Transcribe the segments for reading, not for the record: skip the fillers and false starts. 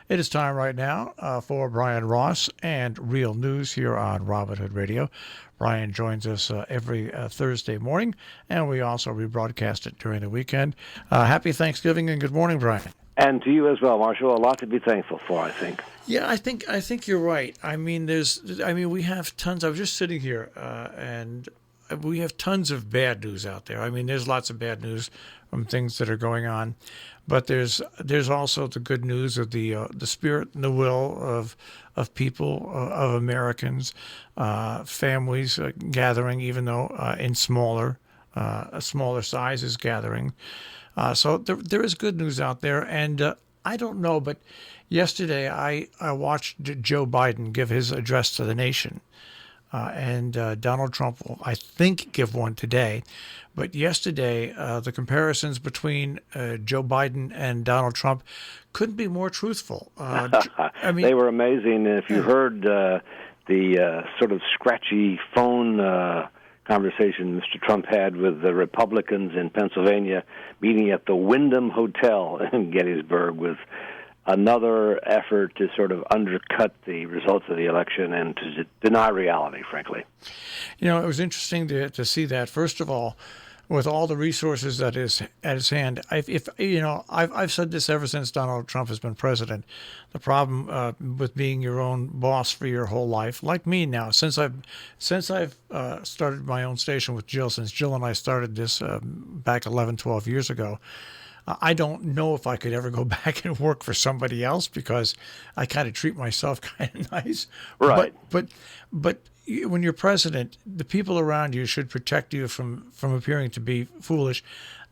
It is time right now for Brian Ross and Real News here on Robin Hood Radio. Brian joins us every Thursday morning, and we also rebroadcast it during the weekend. Happy Thanksgiving and good morning, Brian. And to you as well, Marshall. A lot to be thankful for, I think. Yeah, I think you're right. We have tons. I was just sitting here, and we have tons of bad news out there. I mean, there's lots of bad news from things that are going on, but there's also the good news of the spirit and the will of people, of Americans, families gathering, even though in smaller sizes gathering. So there is good news out there, and I don't know, but yesterday I watched Joe Biden give his address to the nation, and Donald Trump will, I think, give one today. But yesterday, the comparisons between Joe Biden and Donald Trump couldn't be more truthful. I mean, they were amazing. If you heard the sort of scratchy phone conversation Mr. Trump had with the Republicans in Pennsylvania, meeting at the Wyndham Hotel in Gettysburg, with another effort to sort of undercut the results of the election and to deny reality, frankly. You know, it was interesting to see that. First of all, with all the resources that is at his hand, I've said this ever since Donald Trump has been president. The problem with being your own boss for your whole life, like me now, since I've started my own station with Jill, since Jill and I started this back 11, 12 years ago, I don't know if I could ever go back and work for somebody else because I kind of treat myself kind of nice. Right. But when you're president, the people around you should protect you from appearing to be foolish.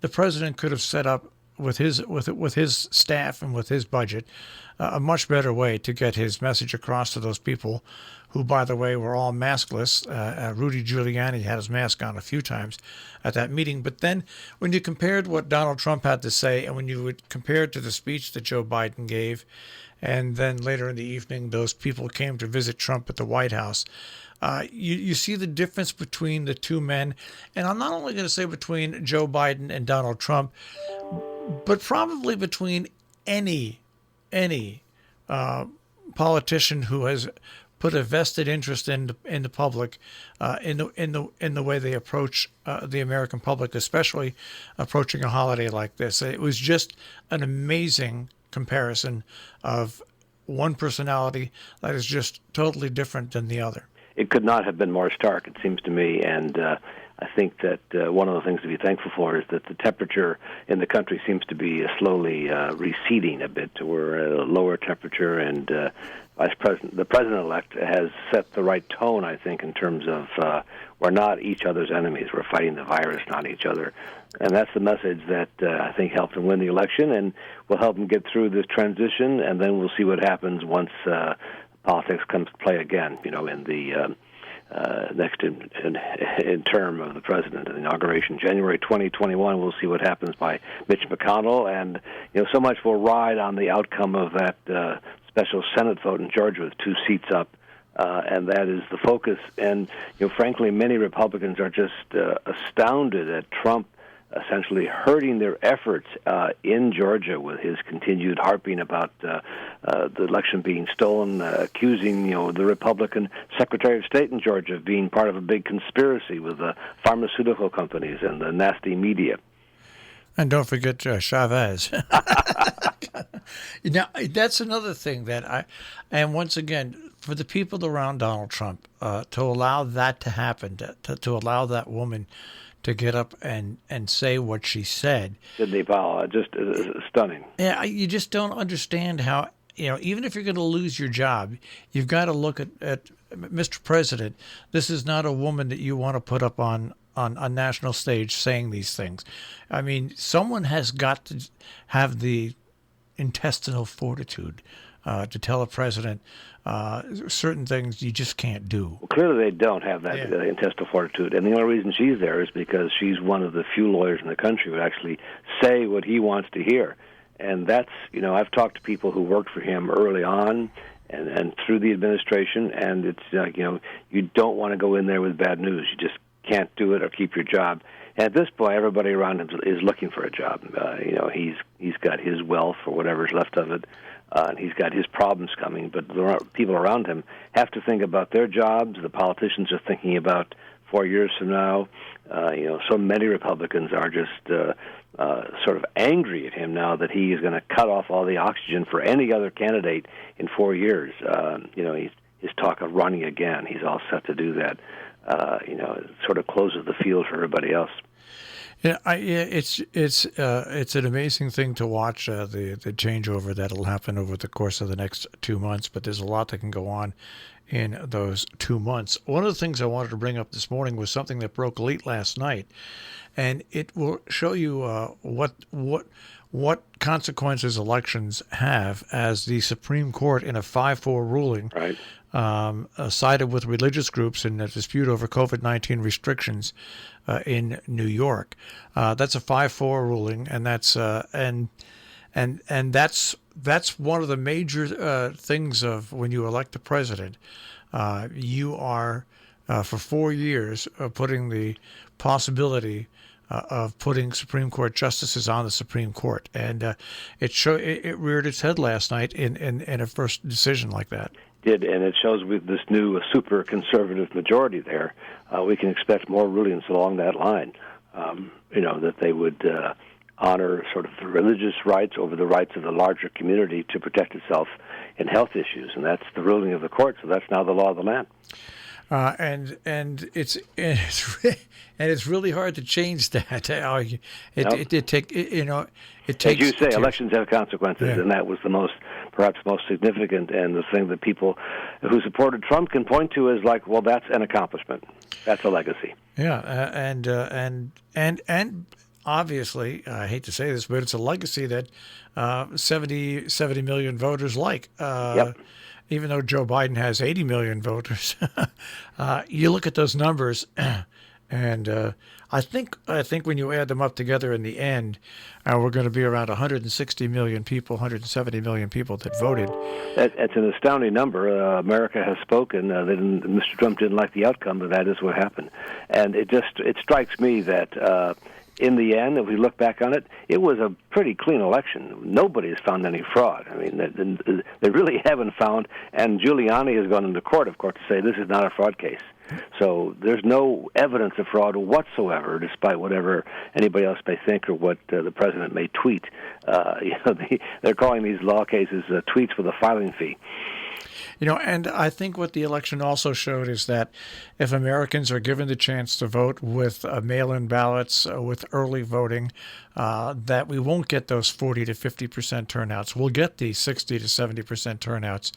The president could have set up with his staff and with his budget a much better way to get his message across to those people who, by the way, were all maskless. Rudy Giuliani had his mask on a few times at that meeting. But then when you compared what Donald Trump had to say and when you would compare it to the speech that Joe Biden gave, and then later in the evening those people came to visit Trump at the White House, you see the difference between the two men. And I'm not only going to say between Joe Biden and Donald Trump, but probably between any politician who has put a vested interest in the public, in the way they approach the American public, especially approaching a holiday like this. It was just an amazing comparison of one personality that is just totally different than the other. It could not have been more stark, it seems to me, and I think that one of the things to be thankful for is that the temperature in the country seems to be slowly receding a bit. We're at a lower temperature, and the president-elect has set the right tone, I think, in terms of we're not each other's enemies. We're fighting the virus, not each other. And that's the message that I think helped him win the election and will help him get through this transition, and then we'll see what happens once politics comes to play again, in the next in term of the president, the inauguration, January 2021. We'll see what happens by Mitch McConnell, and so much will ride on the outcome of that special Senate vote in Georgia with 2 seats up, and that is the focus. And frankly, many Republicans are just astounded at Trump essentially hurting their efforts in Georgia with his continued harping about the election being stolen, accusing the Republican Secretary of State in Georgia of being part of a big conspiracy with the pharmaceutical companies and the nasty media. And don't forget Chavez. Now, that's another thing and once again, for the people around Donald Trump, to allow that to happen, to allow that woman to get up and say what she said. Sidney Powell, just stunning. Yeah, you just don't understand how, even if you're going to lose your job, you've got to look at Mr. President. This is not a woman that you want to put up on a national stage saying these things. I mean, someone has got to have the intestinal fortitude to tell a president certain things you just can't do. Well, clearly they don't have that intestinal fortitude, and the only reason she's there is because she's one of the few lawyers in the country who actually say what he wants to hear. And that's, I've talked to people who worked for him early on and through the administration, and it's like, you don't want to go in there with bad news. You just can't do it or keep your job. And at this point, everybody around him is looking for a job. He's got his wealth or whatever's left of it. and he's got his problems coming, but the people around him have to think about their jobs. The politicians are thinking about 4 years from now. So many Republicans are just sort of angry at him now that he is going to cut off all the oxygen for any other candidate in 4 years. His talk of running again, he's all set to do that. It sort of closes the field for everybody else. It's an amazing thing to watch the changeover that'll happen over the course of the next 2 months. But there's a lot that can go on in those 2 months. One of the things I wanted to bring up this morning was something that broke late last night, and it will show you what consequences elections have as the Supreme Court in a 5-4 ruling sided with religious groups in a dispute over COVID-19 restrictions in New York. That's a 5-4 ruling, and that's that's one of the major things of when you elect a president. You are for 4 years putting the possibility of putting Supreme Court justices on the Supreme Court, and it reared its head last night in a first decision like that. Did, and it shows with this new super conservative majority there, we can expect more rulings along that line. That they would honor sort of the religious rights over the rights of the larger community to protect itself in health issues, and that's the ruling of the court. So that's now the law of the land. And it's really hard to change that. It takes. As you say, elections have consequences, and that was perhaps most significant, and the thing that people who supported Trump can point to is like, well, that's an accomplishment, that's a legacy. Yeah, and obviously, I hate to say this, but it's a legacy that 70 million voters like. Yep. Even though Joe Biden has 80 million voters, you look at those numbers, and I think when you add them up together in the end, we're going to be around 160 million people, 170 million people that voted. It's an astounding number. America has spoken. Mr. Trump didn't like the outcome, but that is what happened. And it strikes me that in the end, if we look back on it, it was a pretty clean election. Nobody has found any fraud. I mean, they really haven't found, and Giuliani has gone into court, of course, to say this is not a fraud case. So there's no evidence of fraud whatsoever, despite whatever anybody else may think or what the president may tweet. They're calling these law cases tweets with a filing fee. And I think what the election also showed is that if Americans are given the chance to vote with mail-in ballots, with early voting, that we won't get those 40 to 50% turnouts. We'll get the 60 to 70% turnouts.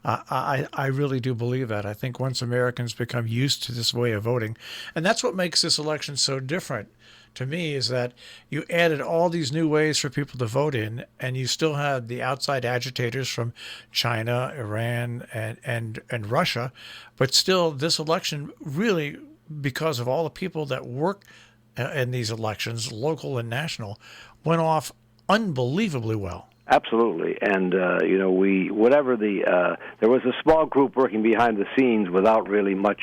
I really do believe that. I think once Americans become used to this way of voting, and that's what makes this election so different to me, is that you added all these new ways for people to vote in, and you still had the outside agitators from China, Iran, and Russia. But still, this election really, because of all the people that work in these elections, local and national, went off unbelievably well. Absolutely, and there was a small group working behind the scenes without really much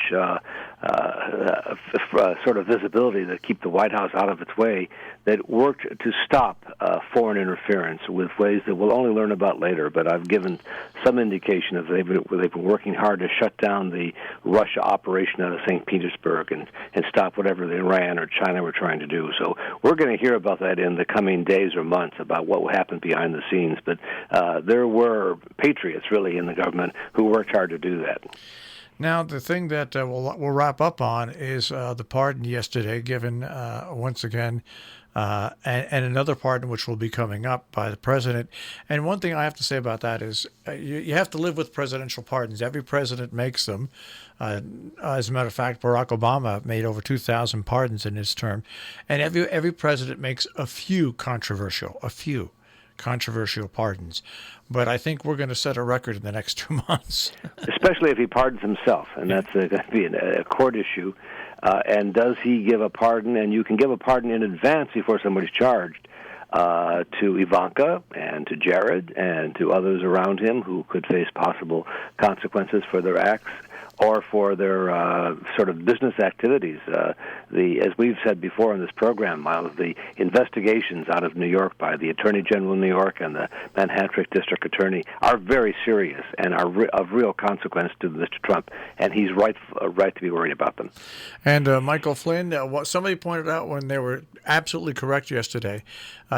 sort of visibility to keep the White House out of its way, that worked to stop foreign interference with ways that we'll only learn about later. But I've given some indication that they've been working hard to shut down the Russia operation out of St. Petersburg and stop whatever Iran or China were trying to do. So we're going to hear about that in the coming days or months, about what will happen behind the scenes. But there were patriots, really, in the government who worked hard to do that. Now, the thing that we'll wrap up on is the pardon yesterday given once again, and another pardon which will be coming up by the president. And one thing I have to say about that is you have to live with presidential pardons. Every president makes them. As a matter of fact, Barack Obama made over 2,000 pardons in his term. And every president makes a few controversial pardons. But I think we're going to set a record in the next 2 months. Especially if he pardons himself, and that's going to be a court issue. And does he give a pardon? And you can give a pardon in advance before somebody's charged to Ivanka and to Jared and to others around him who could face possible consequences for their acts. or for their sort of business activities. As we've said before in this program, Miles, the investigations out of New York by the Attorney General of New York and the Manhattan District Attorney are very serious and are of real consequence to Mr. Trump, and he's right to be worried about them. And Michael Flynn, what somebody pointed out when they were absolutely correct yesterday,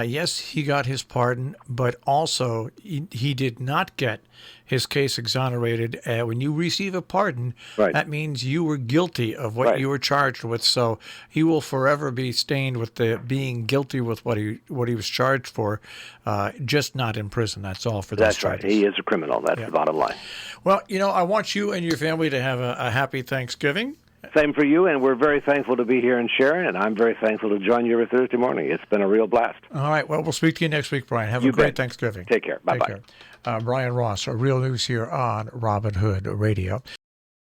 yes, he got his pardon, but also he did not get his case exonerated. When you receive a pardon, right, that means you were guilty of what right, you were charged with. So he will forever be stained with the being guilty with what he was charged for, just not in prison. That's all for those That's charges. Right. He is a criminal. That's the bottom line. Well, I want you and your family to have a happy Thanksgiving. Same for you, and we're very thankful to be here and sharing, and I'm very thankful to join you every Thursday morning. It's been a real blast. All right. Well, we'll speak to you next week, Brian. Have a great Thanksgiving. Take care. Bye-bye. Brian Ross, Real News here on Robin Hood Radio.